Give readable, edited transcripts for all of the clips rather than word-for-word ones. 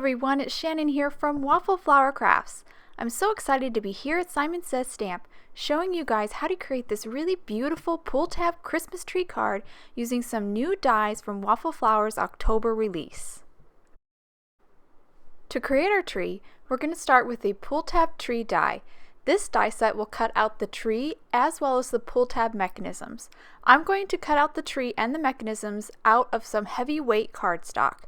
everyone, it's Shannon here from Waffle Flower Crafts. I'm so excited to be here at Simon Says Stamp, showing you guys how to create this really beautiful pull tab Christmas tree card using some new dies from Waffle Flower's October release. To create our tree, we're going to start with the pull tab tree die. This die set will cut out the tree as well as the pull tab mechanisms. I'm going to cut out the tree and the mechanisms out of some heavyweight cardstock.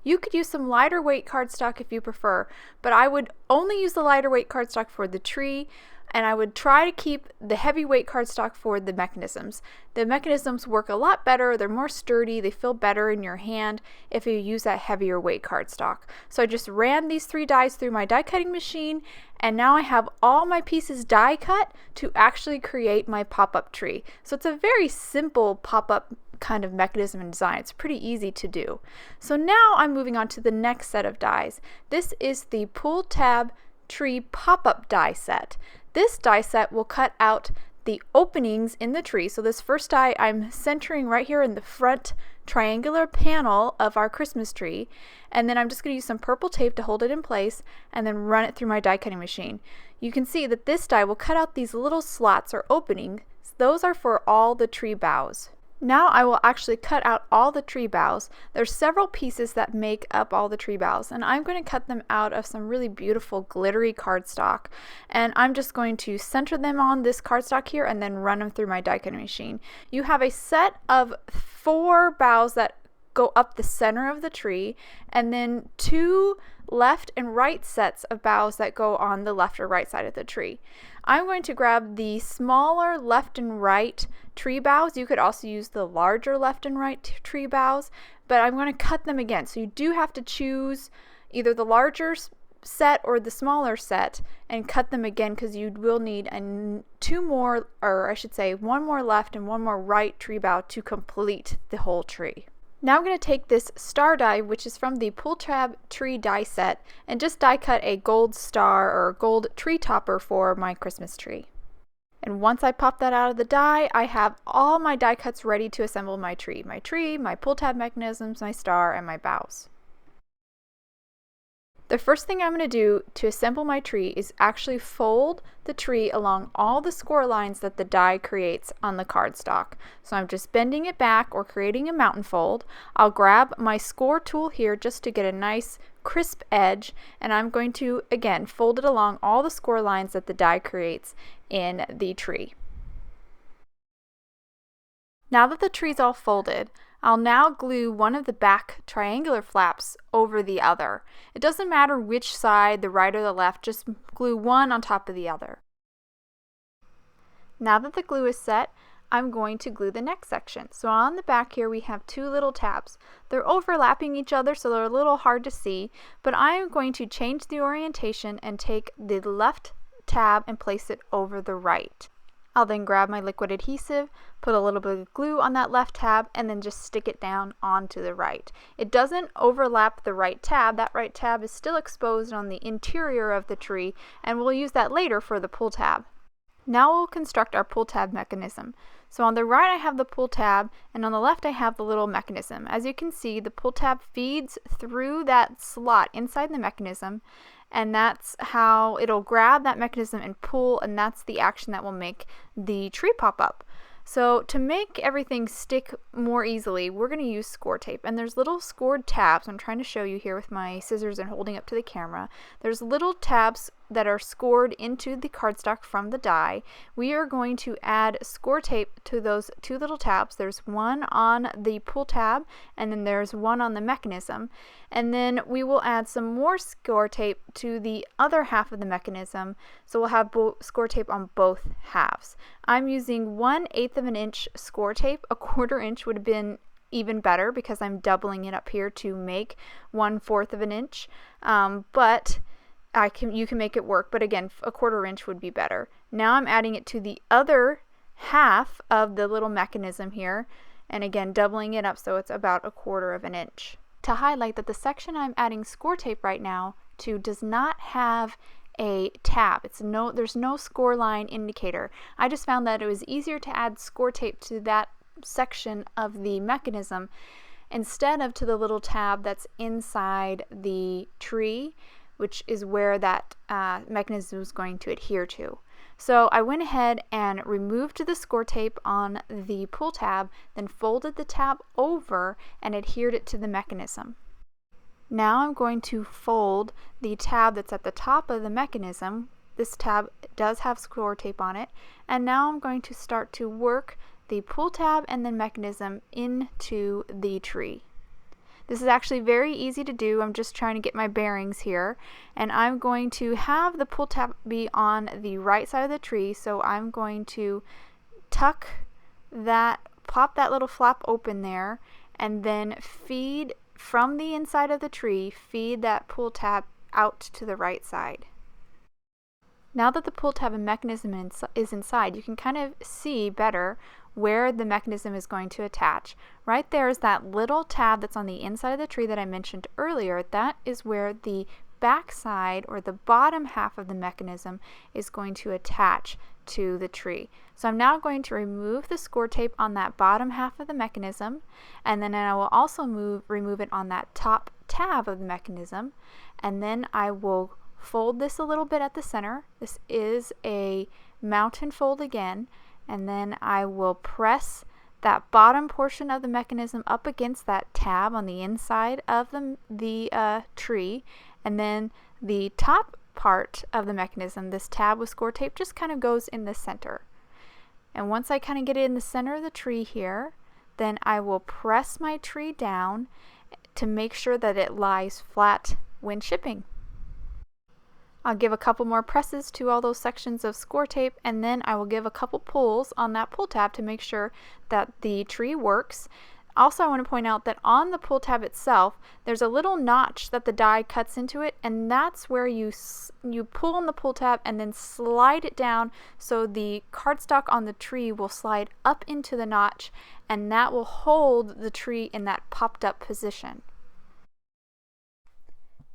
You could use some lighter weight cardstock if you prefer, but I would only use the lighter weight cardstock for the tree, and I would try to keep the heavyweight cardstock for the mechanisms. The mechanisms work a lot better, they're more sturdy, they feel better in your hand if you use that heavier weight cardstock. So I just ran these 3 dies through my die cutting machine, and now I have all my pieces die cut to actually create my pop-up tree. So it's a very simple pop-up kind of mechanism and design. It's pretty easy to do. So now I'm moving on to the next set of dies. This is the pull tab tree pop-up die set. This die set will cut out the openings in the tree. So this first die I'm centering right here in the front triangular panel of our Christmas tree, and then I'm just going to use some purple tape to hold it in place and then run it through my die cutting machine. You can see that this die will cut out these little slots or openings. Those are for all the tree boughs. Now I will actually cut out all the tree boughs. There's several pieces that make up all the tree boughs, and I'm going to cut them out of some really beautiful glittery cardstock, and I'm just going to center them on this cardstock here and then run them through my die cutting machine. You have a set of 4 boughs that go up the center of the tree, and then 2 left and right sets of boughs that go on the left or right side of the tree. I'm going to grab the smaller left and right tree boughs. You could also use the larger left and right tree boughs, but I'm going to cut them again. So you do have to choose either the larger set or the smaller set and cut them again, because you will need 2 more, or I should say 1 more left and 1 more right tree bough to complete the whole tree. Now I'm going to take this star die, which is from the pull tab tree die set, and just die cut a gold star or gold tree topper for my Christmas tree. And once I pop that out of the die, I have all my die cuts ready to assemble my tree, my pull tab mechanisms, my star, and my boughs. The first thing I'm going to do to assemble my tree is actually fold the tree along all the score lines that the die creates on the cardstock. So I'm just bending it back or creating a mountain fold. I'll grab my score tool here just to get a nice crisp edge, and I'm going to again fold it along all the score lines that the die creates in the tree. Now that the tree's all folded, I'll now glue one of the back triangular flaps over the other. It doesn't matter which side, the right or the left, just glue one on top of the other. Now that the glue is set, I'm going to glue the next section. So on the back here we have 2 little tabs. They're overlapping each other, so they're a little hard to see, but I am going to change the orientation and take the left tab and place it over the right. I'll then grab my liquid adhesive, put a little bit of glue on that left tab, and then just stick it down onto the right. It doesn't overlap the right tab. That right tab is still exposed on the interior of the tree, and we'll use that later for the pull tab. Now we'll construct our pull tab mechanism. So on the right I have the pull tab, and on the left I have the little mechanism. As you can see, the pull tab feeds through that slot inside the mechanism, and that's how it'll grab that mechanism and pull, and that's the action that will make the tree pop up. So to make everything stick more easily, we're going to use score tape, and there's little scored tabs. I'm trying to show you here with my scissors and holding up to the camera. There's little tabs that are scored into the cardstock from the die. We are going to add score tape to those 2 little tabs. There's one on the pull tab, and then there's one on the mechanism, and then we will add some more score tape to the other half of the mechanism, so we'll have score tape on both halves. I'm using 1/8 of an inch score tape. A 1/4 inch would have been even better because I'm doubling it up here to make 1/4 of an inch, but you can make it work, but again, a 1/4 inch would be better. Now I'm adding it to the other half of the little mechanism here, and again doubling it up so it's about a 1/4 of an inch. To highlight that the section I'm adding score tape right now to does not have a tab. There's no score line indicator. I just found that it was easier to add score tape to that section of the mechanism instead of to the little tab that's inside the tree, which is where that mechanism is going to adhere to. So I went ahead and removed the score tape on the pull tab, then folded the tab over and adhered it to the mechanism. Now I'm going to fold the tab that's at the top of the mechanism. This tab does have score tape on it, and now I'm going to start to work the pull tab and the mechanism into the tree. This is actually very easy to do. I'm just trying to get my bearings here, and I'm going to have the pull tab be on the right side of the tree, so I'm going to tuck that, pop that little flap open there, and then feed from the inside of the tree, feed that pull tab out to the right side. Now that the pull tab and mechanism is inside, you can kind of see better where the mechanism is going to attach. Right there is that little tab that's on the inside of the tree that I mentioned earlier. That is where the back side, or the bottom half of the mechanism, is going to attach to the tree. So I'm now going to remove the score tape on that bottom half of the mechanism, and then I will also remove it on that top tab of the mechanism, and then I will fold this a little bit at the center. This is a mountain fold again, and then I will press that bottom portion of the mechanism up against that tab on the inside of the tree, and then the top part of the mechanism, this tab with score tape, just kind of goes in the center. And once I kind of get it in the center of the tree here, then I will press my tree down to make sure that it lies flat when shipping. I'll give a couple more presses to all those sections of score tape, and then I will give a couple pulls on that pull tab to make sure that the tree works. Also, I want to point out that on the pull tab itself, there's a little notch that the die cuts into it, and that's where you pull on the pull tab and then slide it down, so the cardstock on the tree will slide up into the notch, and that will hold the tree in that popped up position.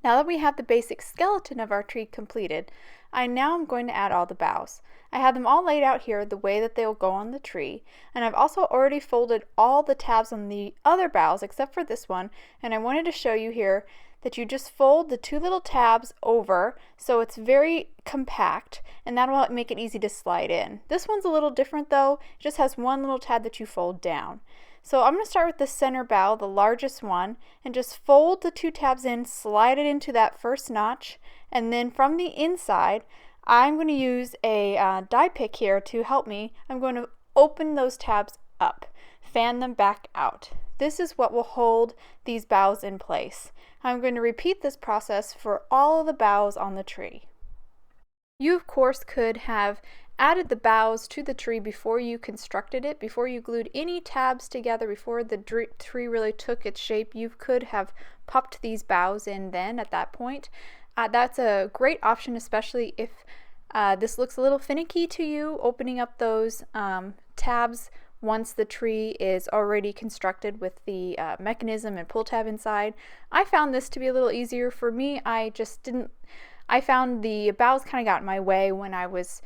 Now that we have the basic skeleton of our tree completed, I now am going to add all the boughs. I have them all laid out here the way that they will go on the tree, and I've also already folded all the tabs on the other boughs except for this one, and I wanted to show you here that you just fold the two little tabs over so it's very compact, and that will make it easy to slide in. This one's a little different though. It just has one little tab that you fold down. So I'm going to start with the center bough, the largest one, and just fold the two tabs in, slide it into that first notch, and then from the inside, I'm going to use a die pick here to help me. I'm going to open those tabs up, fan them back out. This is what will hold these boughs in place. I'm going to repeat this process for all of the boughs on the tree. You, of course, could have added the boughs to the tree before you constructed it, before you glued any tabs together, before the tree really took its shape. You could have popped these boughs in then at that point. That's a great option, especially if this looks a little finicky to you, opening up those tabs once the tree is already constructed with the mechanism and pull tab inside. I found this to be a little easier for me. I found the boughs kind of got in my way when I was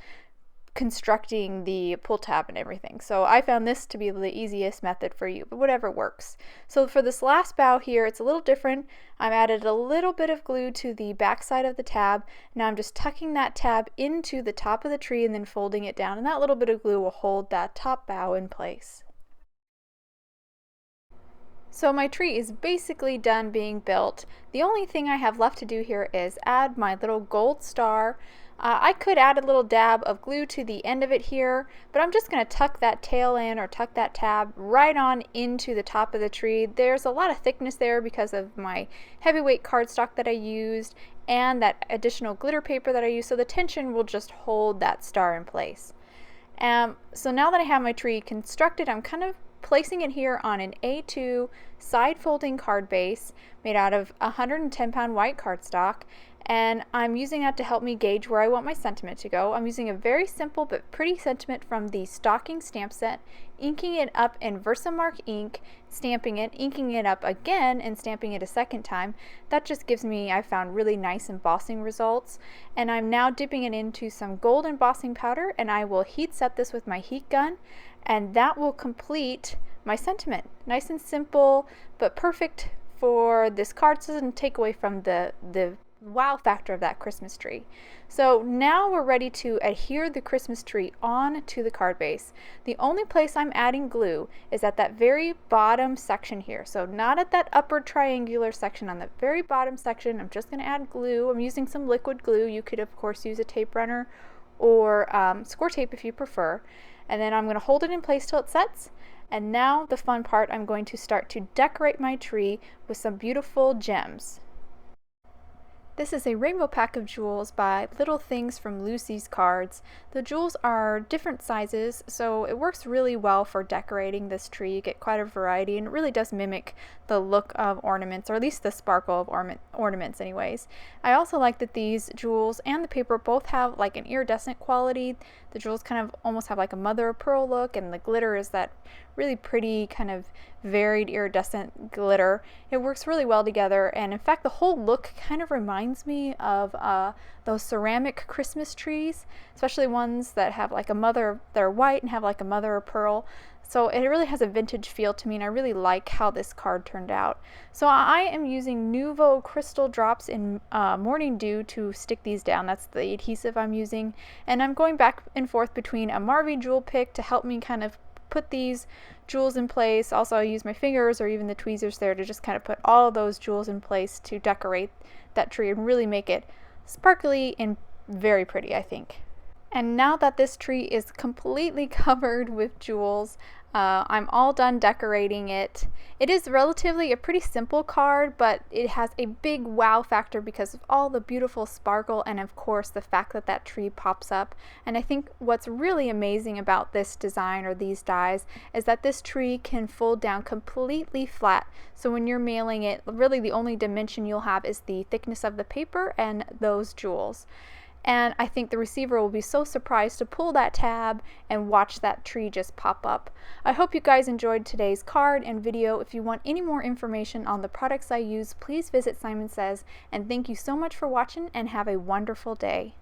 constructing the pull tab and everything. So I found this to be the easiest method for you, but whatever works. So for this last bough here, it's a little different. I've added a little bit of glue to the back side of the tab. Now I'm just tucking that tab into the top of the tree and then folding it down, and that little bit of glue will hold that top bough in place. So my tree is basically done being built. The only thing I have left to do here is add my little gold star. I could add a little dab of glue to the end of it here, but I'm just going to tuck that tail in, or tuck that tab right on into the top of the tree. There's a lot of thickness there because of my heavyweight cardstock that I used and that additional glitter paper that I used, so the tension will just hold that star in place. So now that I have my tree constructed, I'm kind of placing it here on an A2 side folding card base made out of 110-pound white cardstock, and I'm using that to help me gauge where I want my sentiment to go. I'm using a very simple but pretty sentiment from the stocking stamp set, inking it up in Versamark ink, stamping it, inking it up again, and stamping it a second time. That just gives me, I found, really nice embossing results. And I'm now dipping it into some gold embossing powder, and I will heat set this with my heat gun, and that will complete my sentiment. Nice and simple, but perfect for this card, so it doesn't take away from the wow factor of that Christmas tree. So now we're ready to adhere the Christmas tree on to the card base. The only place I'm adding glue is at that very bottom section here. So not at that upper triangular section, on the very bottom section. I'm just going to add glue. I'm using some liquid glue. You could of course use a tape runner or score tape if you prefer. And then I'm going to hold it in place till it sets. And now the fun part, I'm going to start to decorate my tree with some beautiful gems. This is a rainbow pack of jewels by Little Things from Lucy's Cards. The jewels are different sizes, so it works really well for decorating this tree. You get quite a variety, and it really does mimic the look of ornaments, or at least the sparkle of ornaments anyways. I also like that these jewels and the paper both have like an iridescent quality. The jewels kind of almost have like a mother of pearl look, and the glitter is that really pretty kind of varied iridescent glitter. It works really well together, and in fact the whole look kind of reminds me of those ceramic Christmas trees, especially ones that have like a mother, they're white and have like a mother of pearl. So it really has a vintage feel to me, and I really like how this card turned out. So I am using Nuvo Crystal Drops in Morning Dew to stick these down. That's the adhesive I'm using, and I'm going back and forth between a Marvy jewel pick to help me kind of put these jewels in place. Also I use my fingers or even the tweezers there to just kind of put all of those jewels in place to decorate that tree and really make it sparkly and very pretty, I think. And now that this tree is completely covered with jewels, I'm all done decorating it. It is relatively a pretty simple card, but it has a big wow factor because of all the beautiful sparkle and of course the fact that that tree pops up. And I think what's really amazing about this design or these dies is that this tree can fold down completely flat. So when you're mailing it, really the only dimension you'll have is the thickness of the paper and those jewels. And I think the receiver will be so surprised to pull that tab and watch that tree just pop up. I hope you guys enjoyed today's card and video. If you want any more information on the products I use, please visit Simon Says. And thank you so much for watching and have a wonderful day.